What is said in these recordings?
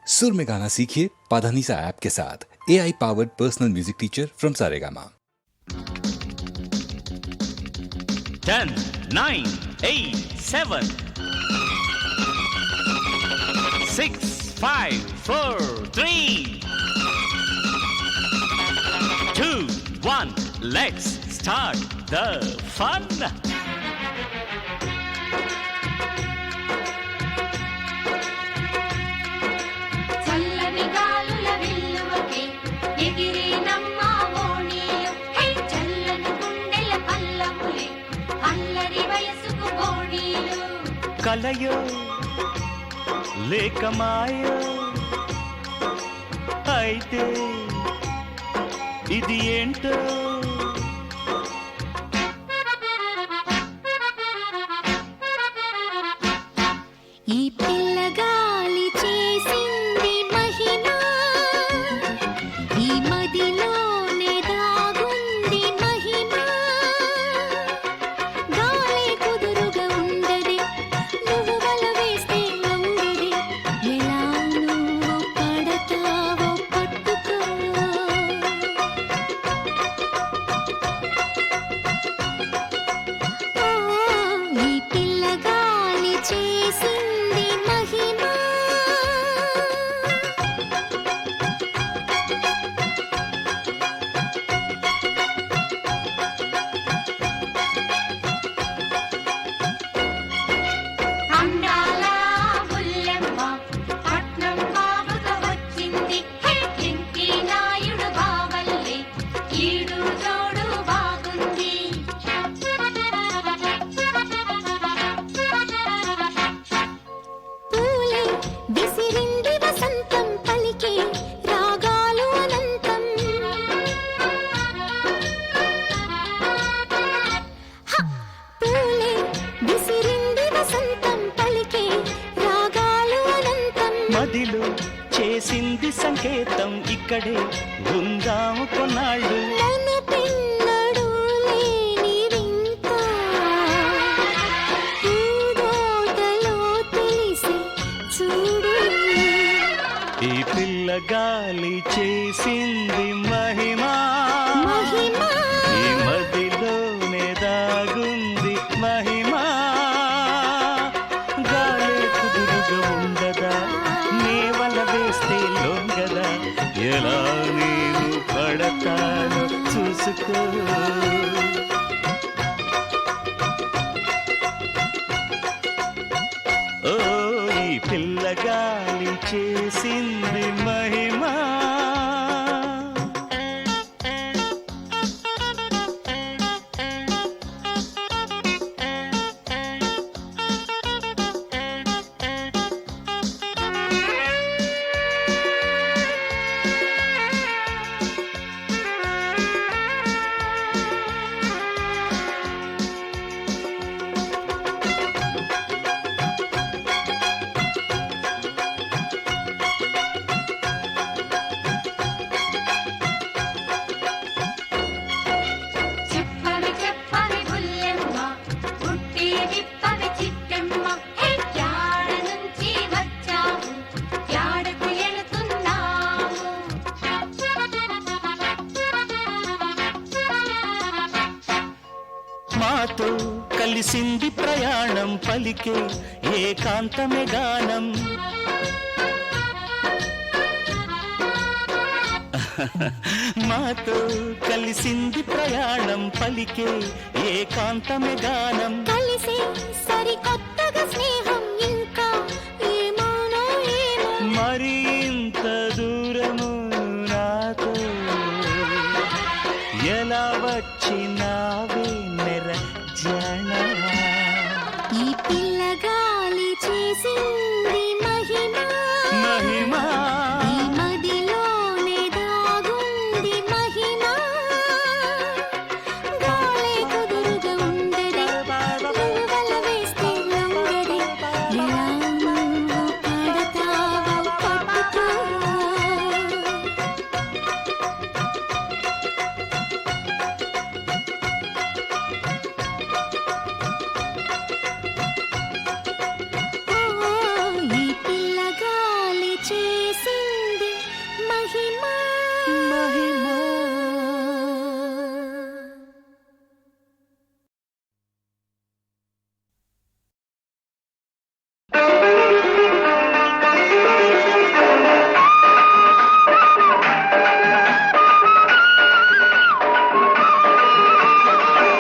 सुर में गाना सीखिए पाधानीसा ऐप के साथ। AI powered personal music teacher from Saregama. 10, 9, 8, 7, 6, 5, 4, 3, 2, 1. Let's start the fun. చల్లని గాలుల వెల్లువకే ఎగిరే నమ్మ ఓణీలు, హే చల్లని గుండెల పల్లములే అల్లరి వయసుకు బోణీలు. కలయో లేక మాయో అయితే ఇది ఏంటో ఈ పిల్లగాలి చేసింది మహిమ, ఈ మదిలోనే దాగుంది మహిమ. గాలి కుదురుగా ఉండది, నువ్వు వల వేస్తే లొంగది, ఎలా నువ్వు పడతావో పట్టుకో. ఈ పిల్లగాలి చేసింది మహిమ. అందాల బుల్లెమ్మ పట్నం బాబుగా వచ్చింది, హే కింకి నాయుడు బావల్లే ఈడు జోడు బాగుంది. పూలే విసిరింది వసంతం, పలికే రాగాలు అనంతం. పూలే విసిరింది వసంతం, పలికే రాగాలు అనంతం. మదిలో చేసింది సంకేతం, ఇక్కడే ఉందాము కొన్నాళ్ళు. నన్ను పిన్నడు లేని వింత, పూదోటలో తెలిసి చూడు. ఈ పిల్ల గాలి చేసింది మహిమా, మహిమ ఈ మదిలోనే దాగుంది మహిమా. గాలి కుదురుగా ఉండదా, నేవల వేస్తే లొంగదా, ఎలా నేను పడతాను చూసుకో. ఓ ఈ పిల్లగాలి చేసింది మహిమా. చెప్పవి చెప్పవి బుల్లెమ్మ, పుట్టి విప్పవి చిట్టెమ్మ, హే యాడ నుంచి వచ్చావు, యాడకు ఎళుతున్నావు. మాతో కలిసింది ప్రయాణం, పలికే ఏకాంతమే గానం. మాతో కలిసింది ప్రయాణం, పలికే ఏకాంతమే గానం. కలిసి సరికొత్తగా స్నేహం, ఇంకా ఏమోనో ఏమో. మరి ఇంత దూరము నాతో ఎలా వచ్చినావే నెర జన. ఈ పిల్లగాలి చేసింది మహిమ, మహిమా ఈ మదిలోనే దాగుంది మహిమ. గాలి కుదురుగా ఉండది, నువ్వు వల వేస్తే లొంగది, ఎలా నువ్వు పడతావో పట్టుకో. ఈ పిల్లగాలి చేసి మహిమా మహిమా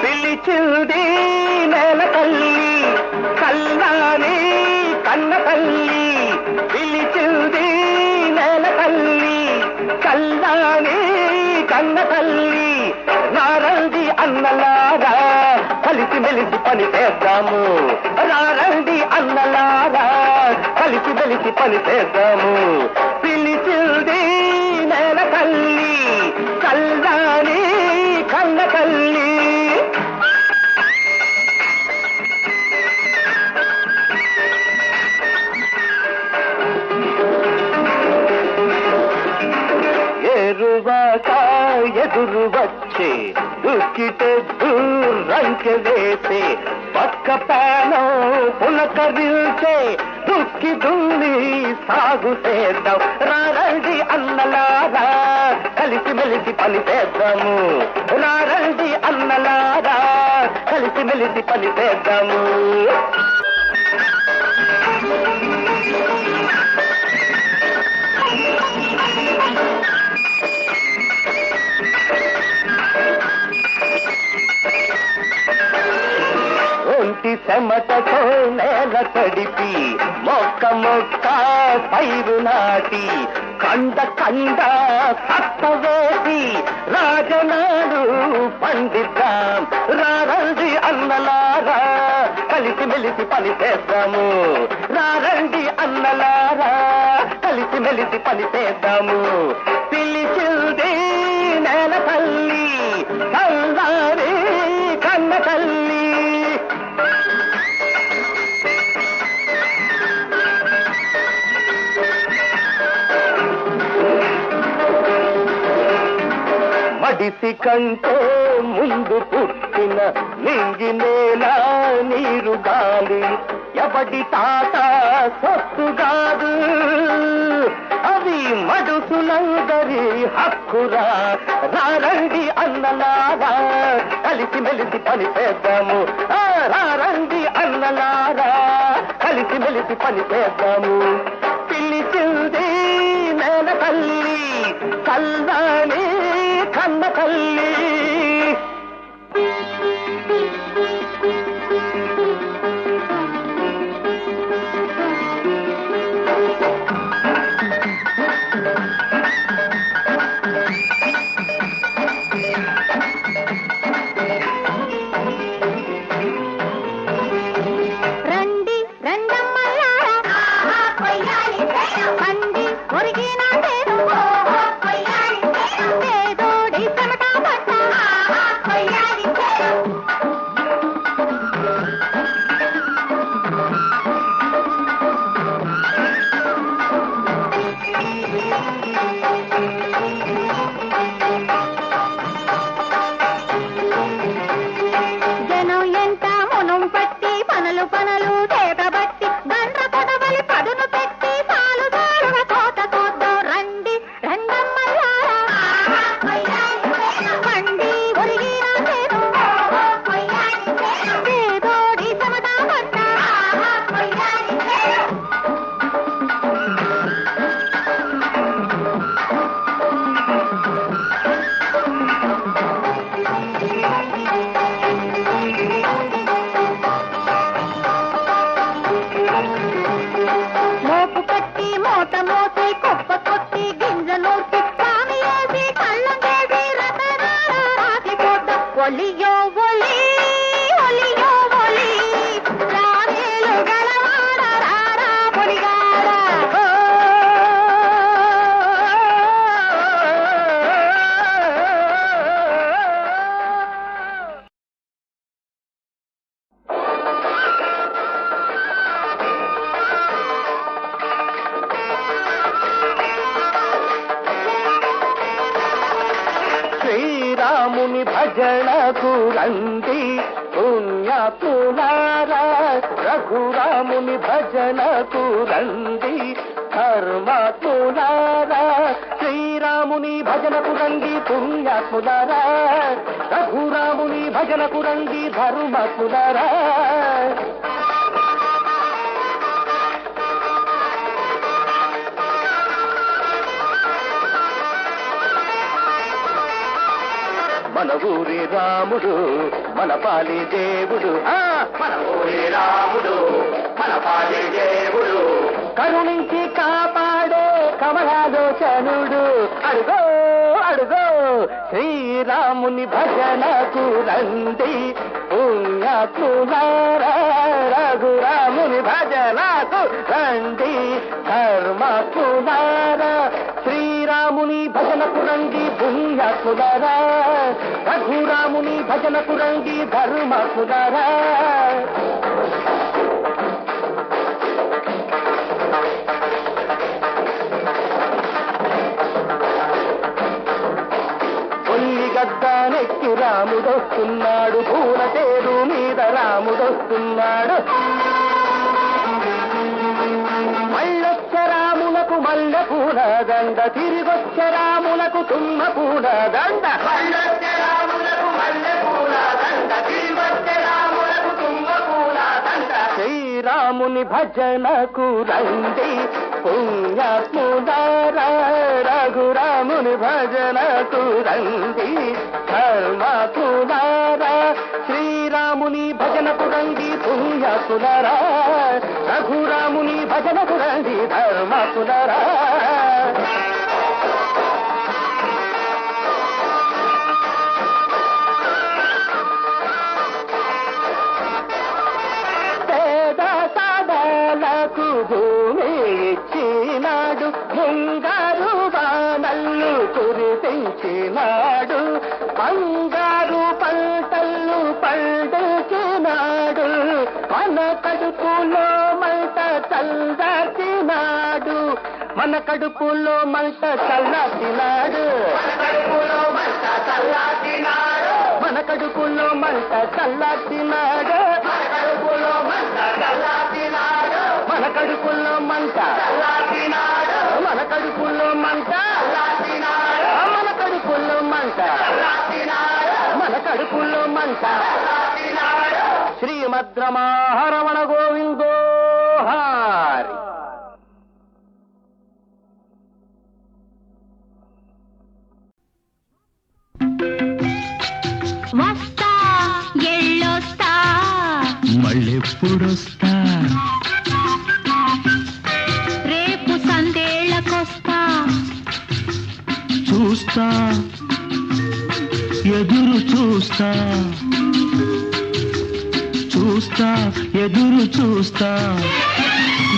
పిలిచింది నేల తల్లి కల్లాని కన్న తల్లి పిలిచింది నేల తల్లి కల్లాని కన్న తల్లి నారండి అన్నలారా కలిసి మెలిసి పని చేద్దాము నారండి అన్నలారా కలిసి మెలిసి పని చేద్దాము పిలిచింది నేల తల్లి కల్లాని కన్న తల్లి ఎరువాక ఎదురు వచ్చే దుక్కితే దూరంకె వేసే పక్క పానం పులకరించే దుక్కి దున్ని సాగు చేద్దాం రారండి అన్నలారా కలిసి మెలిసి పని చేద్దాము రారండి అన్నలారా కలిసి మెలిసి పని చేద్దాము ఒంటి చెమటతో నేల తడిపి మొక్క మొక్క పైరు నాటి కండ కండ సత్త వేసి రాజనాడు పండిద్దాం రారండి అన్నలారా కలిసి మెలిసి పని చేద్దాము రారండి అన్నలారా కలిసి మెలిసి పని చేద్దాము పిలిచింది నేల తల్లి కల్లారి కన్న తల్లి మడిసి కంటే ముందు పుట్టిన నింగి నేల నీరు గాలి ఎవడి తాత సొత్తు కాదు అవి మడుసులందరి హక్కురా రారండి అన్నలారా కలిసి మెలిసి పని చేద్దాము రారండి అన్నలారా కలిసి మెలిసి పని చేద్దాము పిలిచింది నేల తల్లి కల్లాని కన్న తల్లి రండి రండమ్మలారా పండి ఒరిగిన పేదోడి చెమట పట్ట జనం ఎంత మునం పట్టి పనులు పనులు చేతబట్టి దండ్ర కొడవలి పదును పెట్టి పాలు దారుగా కోత కోద్దాం రండి రండమ్మలారా పండి ఒరిగిన పేదోడి చెమట పట్ట మోపు కట్టి మోత మోసి కొప్ప కొట్టి గింజ నూసి కామి వేసి కళ్ళం చేసి రతనాల రాసి పోద్దాం ఒలియో ఒలి ఒలియో ఒలి రాణేలు గలవాడ రారా పొడిగాడ శ్రీరాముని భజనకు రండి పుణ్యాత్ములారా రఘురాముని భజనకు రండి ధర్మాత్ములారా శ్రీరాముని రఘురాముని భజనకు రండి పుణ్యాత్ములారా, రఘురాముని భజనకు రండి ధర్మాత్ములారా. మన ఊరి రాముడు మన పాలి దేవుడు, మన ఊరి రాముడు మన పాలి దేవుడు, కరుణించి కాపాడే కమలాలోచనుడు. అడుగో అడుగో శ్రీరాముని భజనకు రండి పుణ్యాత్ములారా, రఘురాముని భజనకు రండి ధర్మాత్ములారా. శ్రీరాముని భజనకు రండి పుణ్యాత్ములారా, రఘురాముని భజనకు రండి ధర్మాత్ములారా. గద్దానెక్కి రాముడొస్తున్నాడు, పూల తేరు మీద రాముడొస్తున్నాడు. మళ్ళొచ్చ రాములకు మల్లె పూల దండ, తిరిగొచ్చ రాములకు తుమ్మ పూల దండ. మళ్ళొచ్చ రాములకు మల్లె పూల దండ, తిరిగొచ్చ రాములకు తుమ్మ పూల దండ. శ్రీరాముని భజనకు రండి పుణ్యాత్ములారా, రఘురాముని భజనకు రండి ధర్మాత్ములారా. శ్రీరాముని భజనకు రండి పుణ్యాత్ములారా, రఘురాముని భజనకు రండి ధర్మాత్ములారా. పేదలకు భూమి ఇచ్చినాడు, ముంగారు వానల్లు కురిపించినాడు, బంగారు పంటలు పండించినాడు, మన కడుపులో మంట చల్లార్చినాడు, మన కడుపులో మంట చల్లార్చినాడు, మన కడుపులో మంట చల్లార్చినాడు, మన కడుపులో మంట, మన కడుపులో మంట, మన కడుపులో మంట, మన కడుపులో మంట. శ్రీమద్రమారమణ గోవిందో హారి. వస్తా ఎళ్ళొస్తా మళ్ళెప్పుడొస్తా, రేపు సందేళ్ళకొస్తా, చూస్తా ఎదురు చూస్తా, చూస్తా ఎదురు చూస్తా,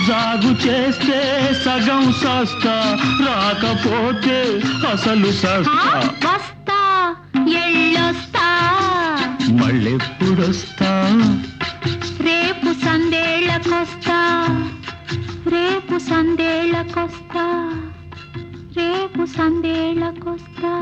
జాగు చేస్తే సగం సస్తా, రాకపోతే అసలు సస్తా. వస్తా ఎళ్ళొస్తా, మళ్ళెప్పుడొస్తా, రేపు సందేళ్ళకొస్తా, రేపు సందేళ్ళకొస్తా, రేపు సందేళ్ళకొస్తా.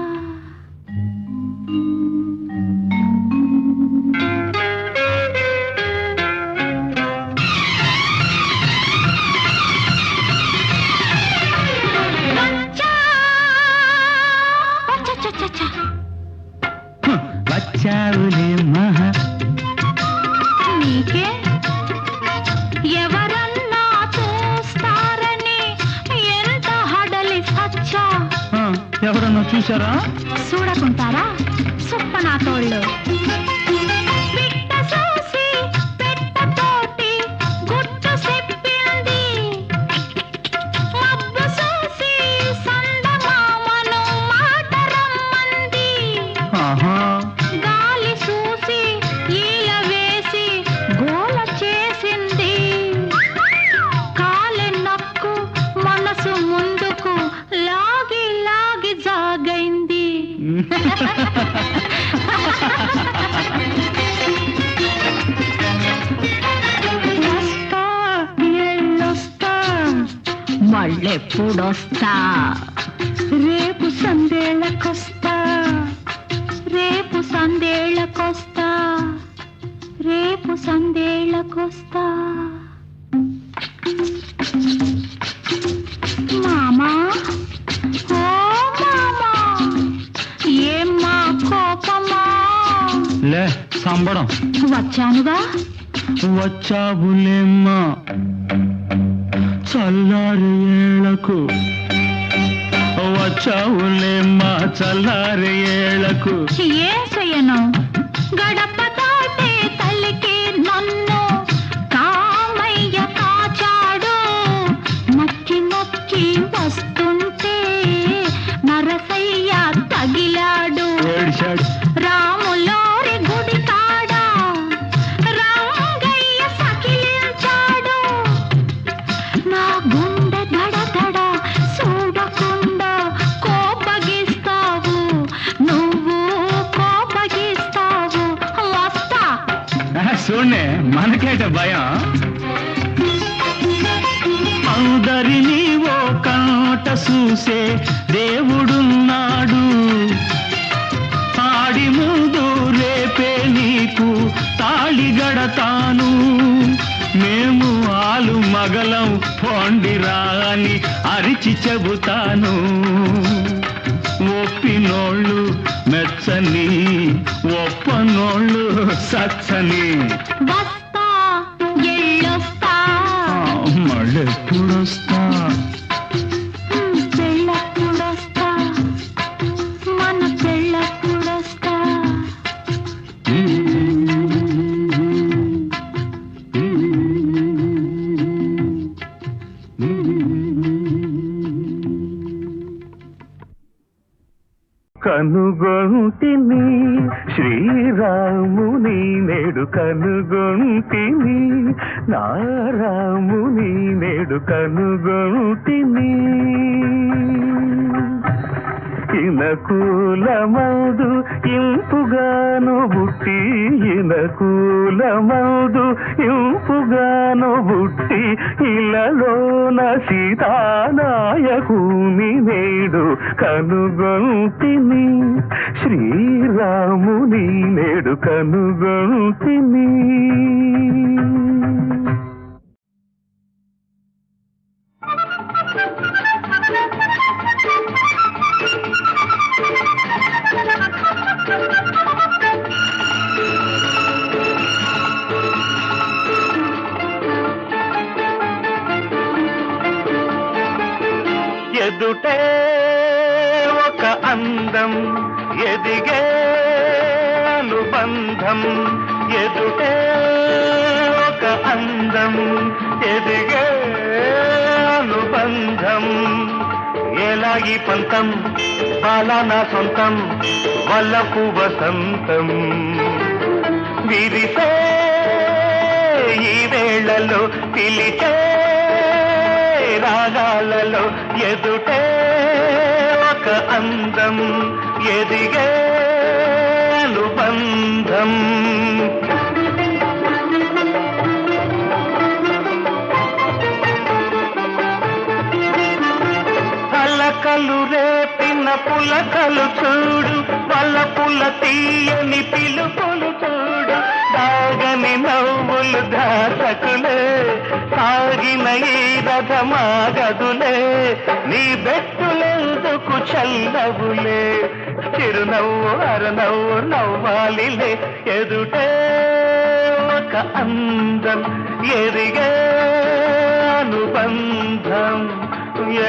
వచ్చావులే మహా, నీకే ఎవరన్నా చూస్తారని ఎంత హడలి సచ్చా. ఎవరన్నా చూసారా? చూడకుంటారా సుప్పనా తోళ్ళు. పిట్ట చూసి పెట్టతోటి గుట్టు చెప్పింది, మబ్బు చూసి సందమామను మాట రమ్మంది, గాలి చూసి ఈల వేసి గోల చేసింది, కాలె నక్కు మనసు ముందుకు లాగి లాగి జాగైంది. వస్తా ఎళ్ళొస్తా, మళ్ళెప్పుడొస్తా, రేపు సందేళ్ళకొస్తా, రేపు సందేళ్ళకొస్తా, రేపు సందేళ్ళకొస్తా. మామా ఓ మామా, సంబడం. వచ్చానుగా. వచ్చావులేమ్మా చల్లారి ఏళ్లకు, వచ్చావులేమ్మా చల్లారి ఏళ్లకు. ఏం చెయ్యను, గడప దాటే తల్లికి నన్ను కామయ్య కాచాడు. మొక్కి మొక్కి వస్తుంటే నరసయ్య తగిలాడు. ఏడిశాడు. రాములోరి గుడి కాడ రంగయ్య సకిలించాడు. నా గుండె దడదడ చూడకుండా కోపగిస్తావు, నువ్వు కోపగిస్తావు. వస్తా. చూడే మనకేట భయం. అందరినీ ఓ కాట చూసే దేవుడున్నాడు. ఆడి ముందు రేపే నీకు తాళి గడతాను. మేము ఆలు మగలం పొండిరా అని అరిచి చెబుతాను. ఒప్పినోళ్ళు మెచ్చని, ఒప్పనోళ్ళు సచ్చని. వస్తా, ఎళ్ళొస్తా, మళ్ళెప్పుడొస్తా? పెళ్ళప్పుడొస్తా, మన పెళ్ళప్పుడొస్తా. కనుగొంటిని శ్రీరాముని నేడు కనుగొంటిని, నారాముని నేడు కనుగొంటిని. ఇనకూలమౌదు ఇంపుగాను బుట్టి, ఇనకూలమౌదు ఇంపుగాను బుట్టి, ఇలలోన సీతానాయకుని నేడు కనుగొంటిని, శ్రీరాముని నేడు కనుగొంటిని. ఎదుటే ఒక అందం ఎదిగే అనుబంధం, ఎదుటే ఒక అందం ఎదిగే అనుబంధం. ఎలాగి పంతం బాలానా సొంతం వల్లపు వసంతం. విరిసే ఈ వేళలో పిలిచే రాగాలలో ఎదుటే ఒక అందం ఎదిగే అనుబంధం. అలకలు రేపిన పులకలు చూడు, వల్లపుల తీయని పిలుపులు చూడు. దాగని నవ్వులు దాసకులే, సాగిన ఈ రథమాగదులే. నీ బెట్టులెందుకు చల్లవులే, చిరునవ్వు అరనవ్వు నవ్వాలిలే. ఎదుటే ఒక అందం ఎదిగే అనుబంధం.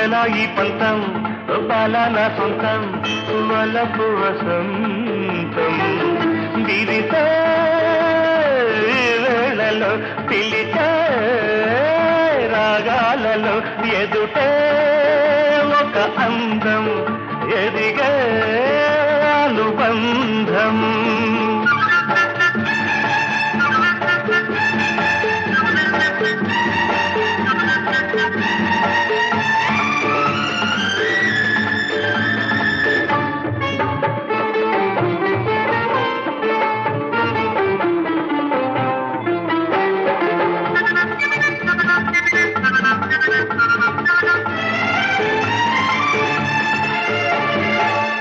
ఎలా ఈ పంతం బాలానా సొంతం వలపు వసంతం. విరిసే వేళలో పిలిచే రాగాలలో ఎదుటే ఒక అందం ఎదిగే అనుబంధం.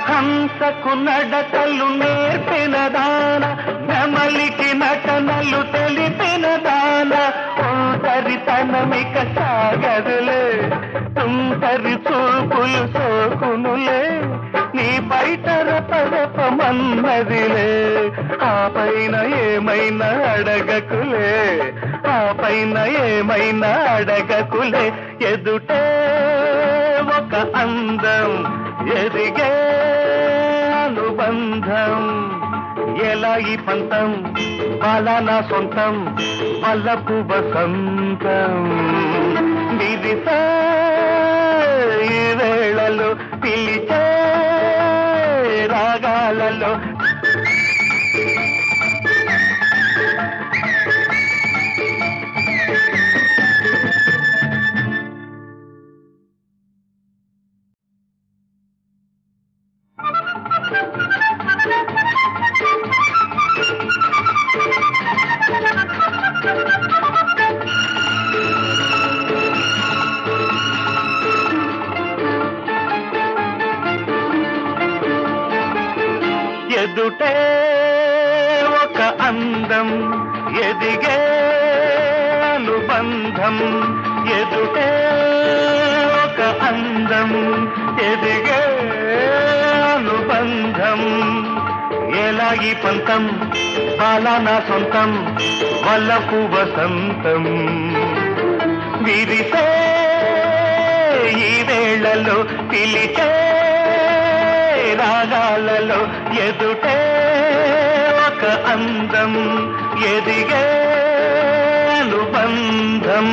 హంసకు నడకలు నేర్పిన దాన, నెమలికి నటనలు తెలిపిన దాన. ఒంటరితనమిక సాగదులే, తుంటరి చూపులు సోకునులే. నీ బయట రపరపమన్నదిలే, ఆప పైన ఏమైనా అడగకులే, ఆ పైన ఏమైనా అడగకులే. ఎదుటే ఒక అందం, ఎదిగే అనుబంధం. ఎలా ఈ పంతం బాలా నా సొంతం, వల్లపు వసంతం. విదిసే ఈ వేళలో పిలిచే రాగాలలో. ఎదుటే ఒక అందం, ఎదిగే అనుబంధం. ఎదుటే ఒక అందం, ఎదిగే అనుబంధం. ఎలా ఈ పంతం బాలా నా సొంతం, వల్లపు వసంతం. విరిసే ఈ వేళలో పిలిచే రాగాలలో. ఎదుటే ఒక అందం, ఎదిగే అనుబంధం.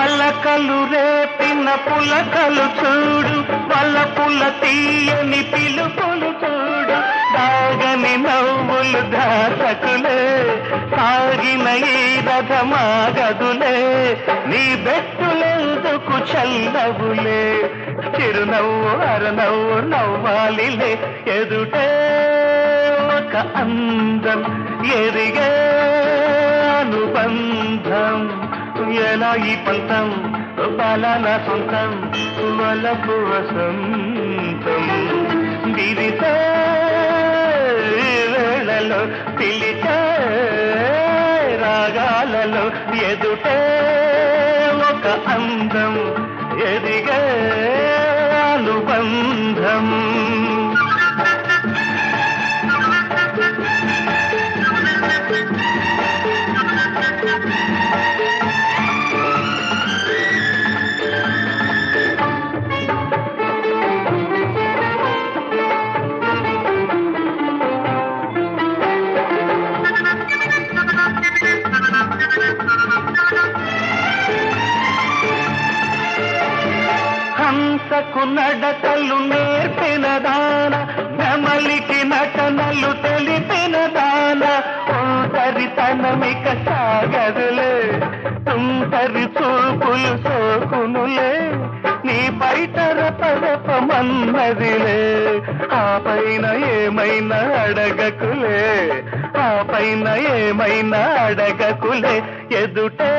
అలకలు రేపిన పులకలు చూడు, వల్లపుల తీయని పిలుపులు చూడు. దాగని నవ్వులు దాసకులే, సాగిన ఈ రథమాగదులే. నీ బెట్టులెందుకు చల్లవులే, చిరునవ్వు అరనవ్వు నవ్వాలిలే. ఎదుటే ఒక అందం, ఎదిగే అనుబంధం. ఎలా ఈ పంతం బాలా నా సొంతం, వల్లపు వసంతం. విదిసే వేళలో పిలిచే రాగాలలో. ఎదుటే ఒక అందం, ఎదిగే అనుబంధం. హంసకు నడకలు నేర్పిన దాన, నెమలికి నటనలు తెలిపిన దాన. ఒంటరితనమిక సాగదులే, తుంటరి చూపులు సోకునులే. నీ బయట రపరపమన్నదిలే, ఆ పైన ఏమైనా అడగకులే, ఆ పైన ఏమైనా అడగకులే. ఎదుటే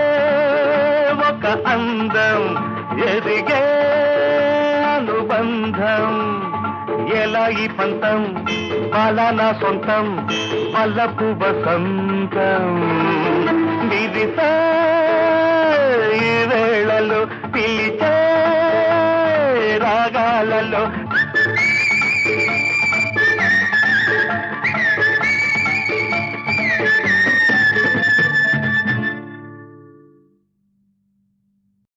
ఒక అందం, ఎదిగే అనుబంధం. ఎలా ఈ పంతం బాలా నా సొంతం, వల్లపు వసంతం. విదిసే ఈ వేళలో పిలిచే రాగాలలో.